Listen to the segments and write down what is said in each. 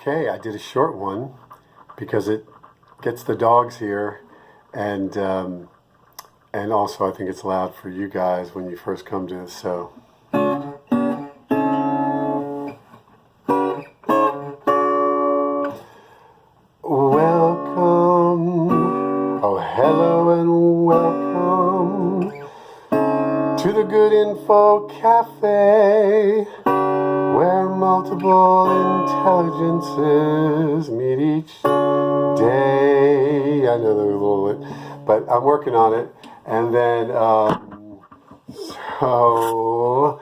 Okay, I did a short one because it gets the dogs here, and also I think it's loud for you guys when you first come to it. So. Welcome, oh hello and welcome to the Good Info Cafe, where multiple intelligences meet each day. I know they're a little bit, but I'm working on it. And then, so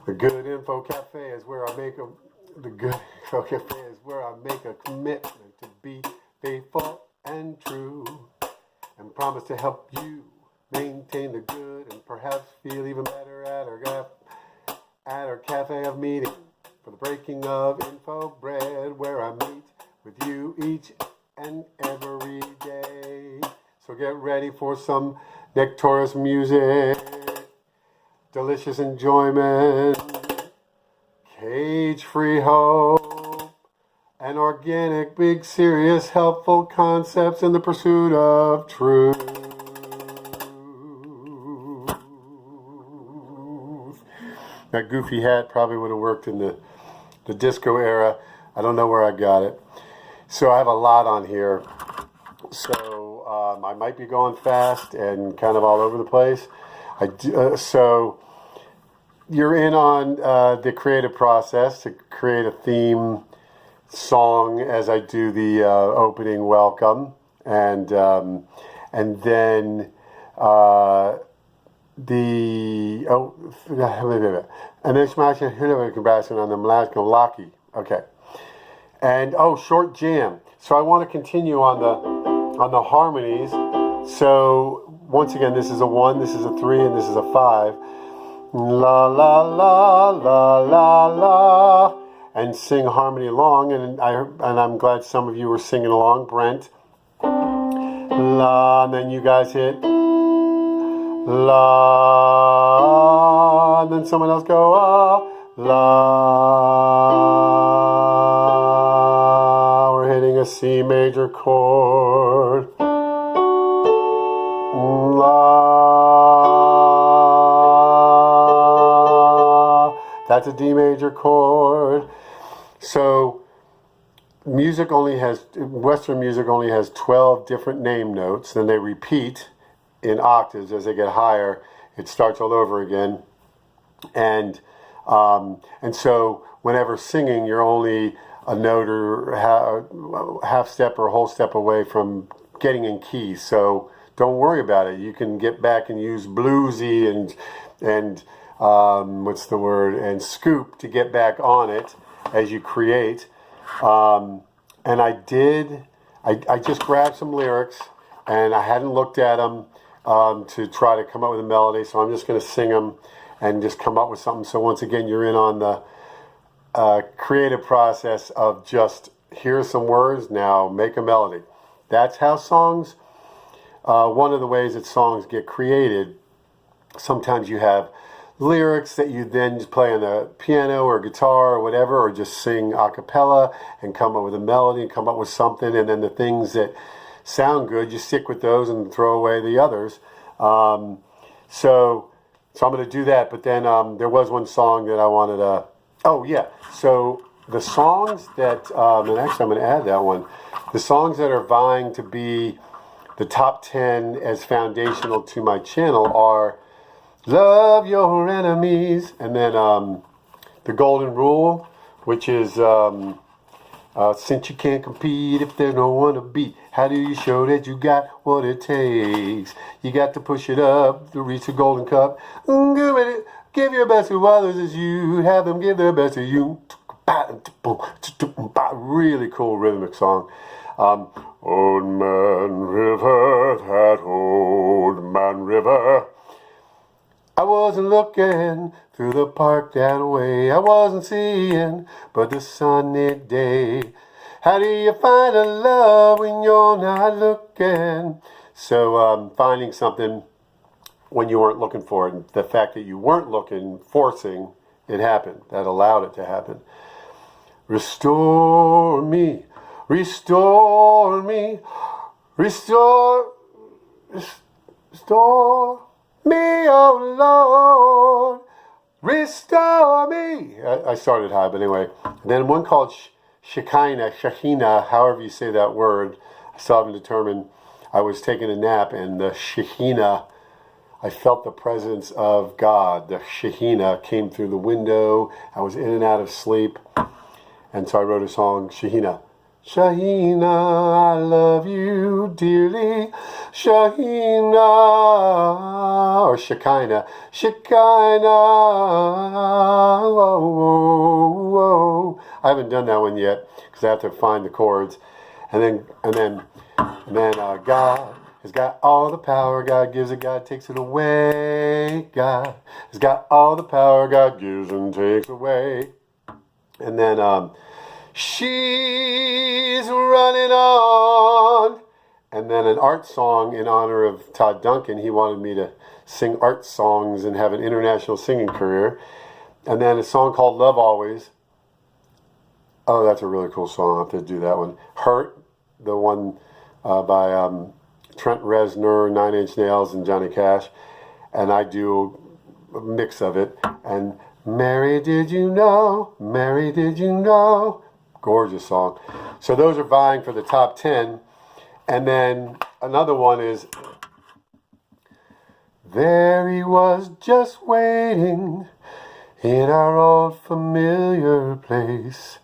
the Good Info Cafe is where I make a commitment to be faithful and true, and promise to help you maintain the good and perhaps feel even better at our cafe of meeting for the breaking of info bread, where I meet with you each and every day. So get ready for some nectarous music, delicious enjoyment, cage-free hope, and organic, big, serious, helpful concepts in the pursuit of truth. That goofy hat probably would have worked in the disco era. I don't know where I got it. So I have a lot on here. So I might be going fast and kind of all over the place. So you're in on the creative process to create a theme song as I do the opening welcome, and then okay, and short jam. So I want to continue on the harmonies. So once again, this is a 1, this is a 3, and this is a 5. La la la la la la, and sing harmony along. And I'm glad some of you were singing along. Brent, la, and then you guys hit la, and then someone else go la. We're hitting a C major chord. La. That's a D major chord. So Western music only has 12 different name notes. Then they repeat in octaves as they get higher. It starts all over again. And so whenever singing, you're only a note or half step or a whole step away from getting in key. So don't worry about it. You can get back and use bluesy and what's the word, and scoop to get back on it as you create. And I just grabbed some lyrics, and I hadn't looked at them to try to come up with a melody, so I'm just going to sing them and just come up with something. So once again, you're in on the creative process of just, here's some words, now make a melody. That's how songs, one of the ways that songs get created. Sometimes you have lyrics that you then just play on the piano or guitar or whatever, or just sing a cappella and come up with a melody and come up with something, and then the things that sound good, you stick with those and throw away the others. So I'm going to do that, but then there was one song that I wanted to, so the songs that, and actually I'm going to add that one, the songs that are vying to be the top 10 as foundational to my channel are Love Your Enemies, and then The Golden Rule, which is since you can't compete if there's no one to beat, how do you show that you got what it takes? You got to push it up to reach the golden cup. Give your best to others as you have them give their best to you. Really cool rhythmic song. Old Man River, that old man river. I wasn't looking through the park that way. I wasn't seeing but the sunny day. How do you find a love when you're not looking? So finding something when you weren't looking for it. The fact that you weren't looking, forcing, it happened. That allowed it to happen. Restore me, restore me, restore, restore me, oh Lord, restore me. I started high, but anyway. And then one called Shekhinah, however you say that word. I still haven't determined. I was taking a nap, and the Shekhinah, I felt the presence of God. The Shekhinah came through the window. I was in and out of sleep. And so I wrote a song, Shekhinah. Shekhinah, I love you dearly. Shekhinah, or Shekinah. Shekinah, whoa, whoa, whoa. I haven't done that one yet because I have to find the chords. And then God has got all the power. God gives it, God takes it away. God has got all the power. God gives and takes away. And then she's running on. And then an art song in honor of Todd Duncan. He wanted me to sing art songs and have an international singing career. And then a song called Love Always. Oh, that's a really cool song. I'll have to do that one. Hurt, the one by Trent Reznor, Nine Inch Nails, and Johnny Cash. And I do a mix of it. And Mary, did you know? Mary, did you know? Gorgeous song. So those are vying for the top 10. And then another one is, there he was just waiting in our old familiar place,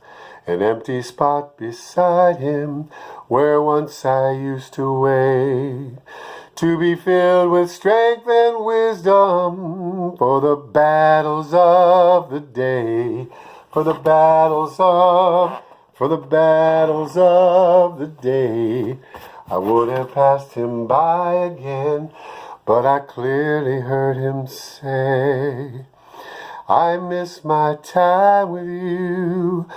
an empty spot beside him where once I used to wait, to be filled with strength and wisdom for the battles of the day, for the battles of the day. I would have passed him by again, but I clearly heard him say, I miss my time with you,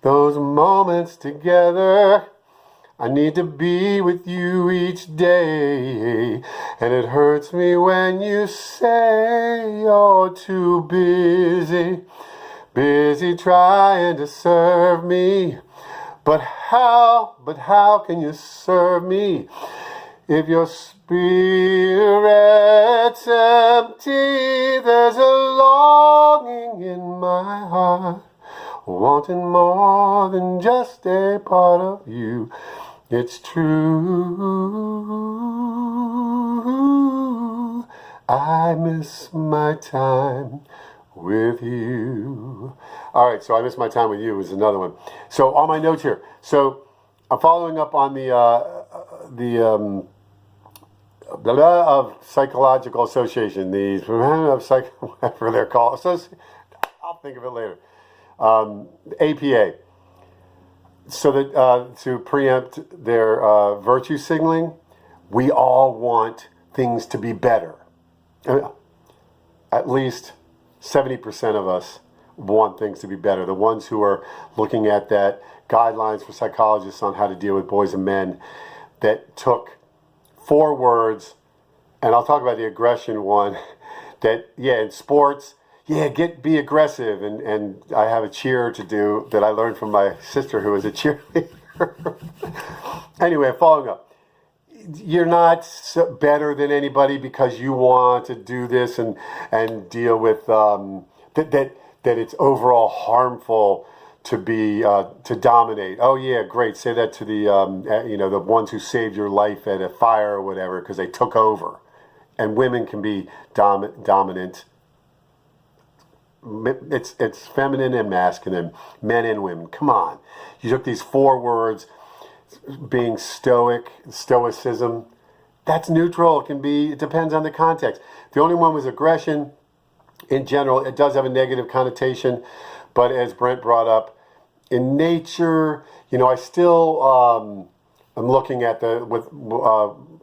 those moments together. I need to be with you each day, and it hurts me when you say you're too busy trying to serve me. But how can you serve me if your spirit's empty? There's a longing in my heart, wanting more than just a part of you. It's true, I miss my time with you. All right, so I miss my time with you is another one. So on my notes here, so I'm following up on the of psychological association, these whatever they're called. I'll think of it later. APA. So that to preempt their virtue signaling, we all want things to be better. At least 70% of us want things to be better. The ones who are looking at that guidelines for psychologists on how to deal with boys and men, that took 4 words, and I'll talk about the aggression one, that, in sports, be aggressive. And I have a cheer to do that I learned from my sister who was a cheerleader. Anyway, following up. You're not better than anybody because you want to do this and deal with that it's overall harmful to be to dominate. Oh yeah, great. Say that to the the ones who saved your life at a fire or whatever because they took over. And women can be dominant. It's feminine and masculine, men and women. Come on, you took these 4 words. Being stoicism, that's neutral. It depends on the context. The only one was aggression. In general, it does have a negative connotation, but as Brent brought up, in nature, I still am looking at the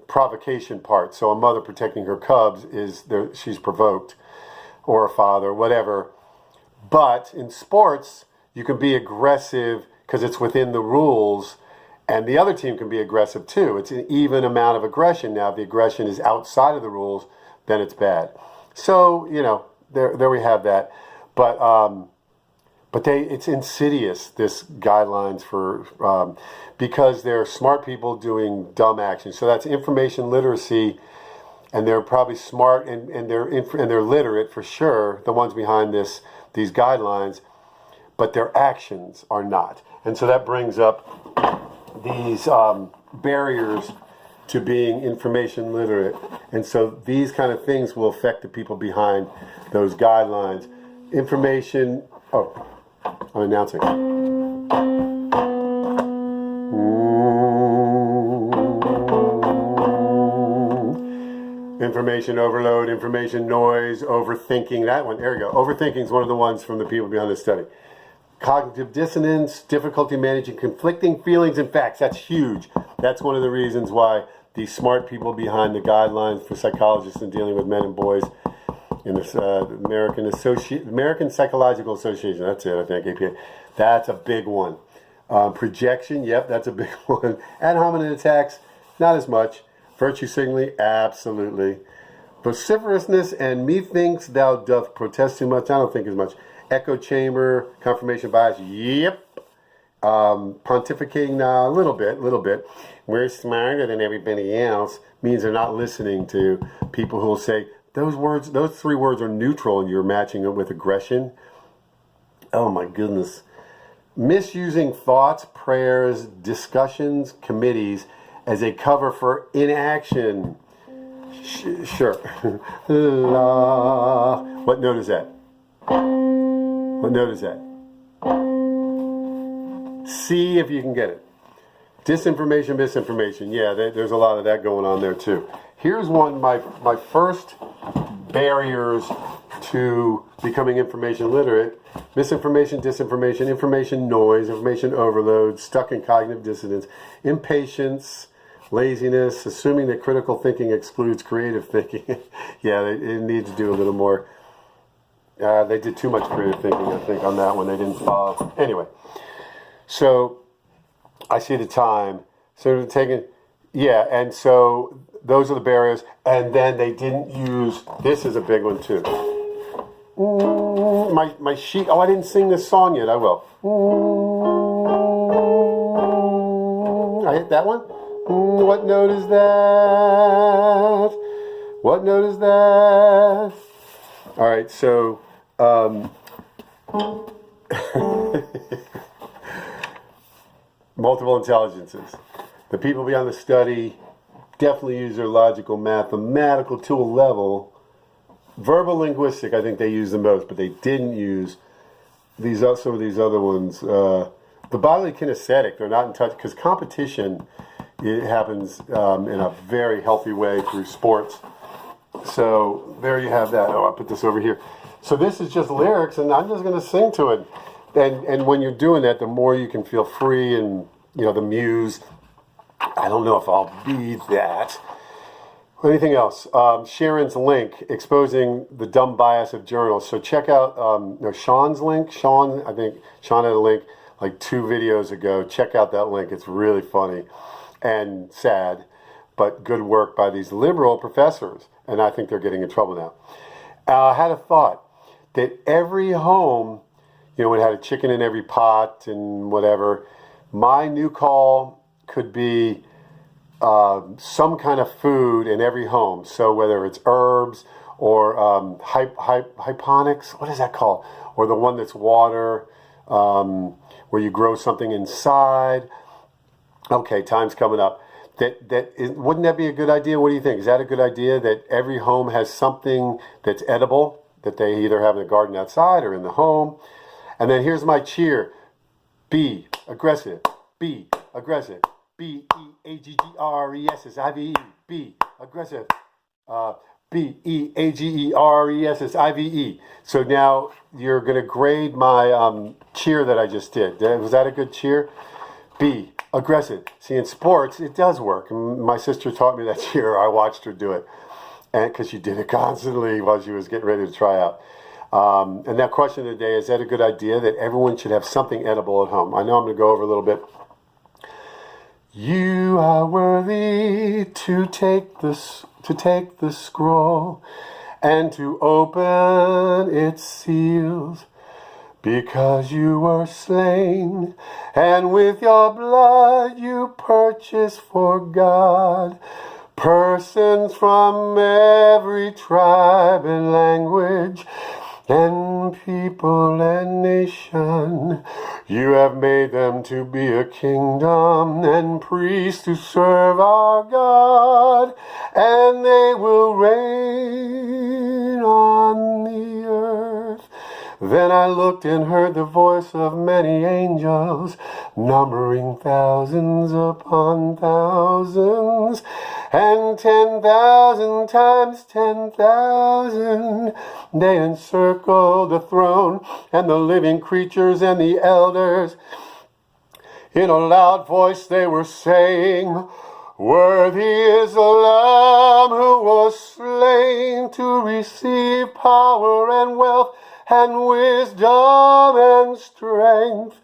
provocation part. So a mother protecting her cubs she's provoked, or a father, whatever. But in sports, you can be aggressive because it's within the rules. And the other team can be aggressive too. It's an even amount of aggression. Now, if the aggression is outside of the rules, then it's bad. So, there we have that. But But it's insidious, this guidelines for, because they're smart people doing dumb actions. So that's information literacy, and they're probably smart and they're literate for sure, the ones behind these guidelines, but their actions are not. And so that brings up these barriers to being information literate. And so these kind of things will affect the people behind those guidelines. Information, I'm announcing. Information overload, information noise, overthinking. That one, there we go. Overthinking is one of the ones from the people behind the study. Cognitive dissonance, difficulty managing conflicting feelings and facts. That's huge. That's one of the reasons why these smart people behind the guidelines for psychologists and dealing with men and boys in this American Psychological Association. That's it, I think, APA. That's a big one. Projection, yep, that's a big one. Ad hominem attacks, not as much. Virtue signaling, absolutely. Vociferousness and methinks thou doth protest too much. I don't think as much. Echo chamber, confirmation bias, yep. Pontificating, a little bit. We're smarter than everybody else means they're not listening to people who will say, those three words are neutral and you're matching it with aggression. Oh my goodness. Misusing thoughts, prayers, discussions, committees as a cover for inaction. Sure. What note is that? What note is that? See if you can get it. Disinformation, misinformation. Yeah, there's a lot of that going on there too. Here's one, my first barriers to becoming information literate. Misinformation, disinformation, information noise, information overload, stuck in cognitive dissonance, impatience, laziness, assuming that critical thinking excludes creative thinking. Yeah, they need to do a little more. They did too much creative thinking, I think, on that one. They didn't follow. Anyway, so I see the time. So taking, yeah, and so those are the barriers. And then they didn't use, this is a big one too. My sheet, I didn't sing this song yet. I will. I hit that one. What note is that? What note is that? All right, so multiple intelligences. The people behind the study definitely use their logical, mathematical to a level. Verbal linguistic, I think they use the most, but they didn't use some of these other ones. The bodily kinesthetic, they're not in touch, because competition, it happens in a very healthy way through sports. So there you have that. I'll put this over here. So this is just lyrics, and I'm just going to sing to it. And when you're doing that, the more you can feel free, and the muse. I don't know if I'll be that. Anything else? Sharon's link, exposing the dumb bias of journals. So check out Sean's link. I think Sean had a link like 2 videos ago. Check out that link. It's really funny and sad, but good work by these liberal professors. And I think they're getting in trouble now. I had a thought that every home, it had a chicken in every pot and whatever. My new call could be some kind of food in every home. So whether it's herbs or hydroponics, what is that called? Or the one that's water, where you grow something inside. Okay, time's coming up. Wouldn't that be a good idea? What do you think? Is that a good idea that every home has something that's edible, that they either have in the garden outside or in the home? And then here's my cheer. Be aggressive. Be aggressive. BEAGGRESSIVE. Be aggressive. BEAGGRESSIVE. So now you're going to grade my cheer that I just did. Was that a good cheer? Be aggressive. See, in sports, it does work. My sister taught me that cheer. I watched her do it, and because she did it constantly while she was getting ready to try out. And that question of the day, is that a good idea that everyone should have something edible at home? I know I'm going to go over a little bit. You are worthy to take the scroll and to open its seals. because you were slain, and with your blood you purchased for God persons from every tribe and language and people and nation. You have made them to be a kingdom and priests to serve our God, and they will reign on the earth. Then I looked and heard the voice of many angels, numbering thousands upon thousands, and 10,000 times 10,000. They encircled the throne and the living creatures and the elders. In a loud voice they were saying, "Worthy is the Lamb who was slain to receive power and wealth and wisdom and strength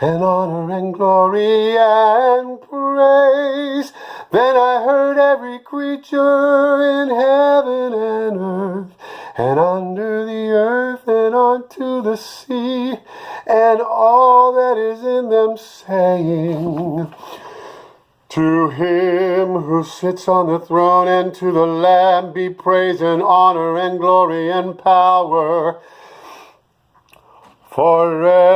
and honor and glory and praise." Then I heard every creature in heaven and earth and under the earth and onto the sea and all that is in them saying, "To him who sits on the throne and to the Lamb be praise and honor and glory and power forever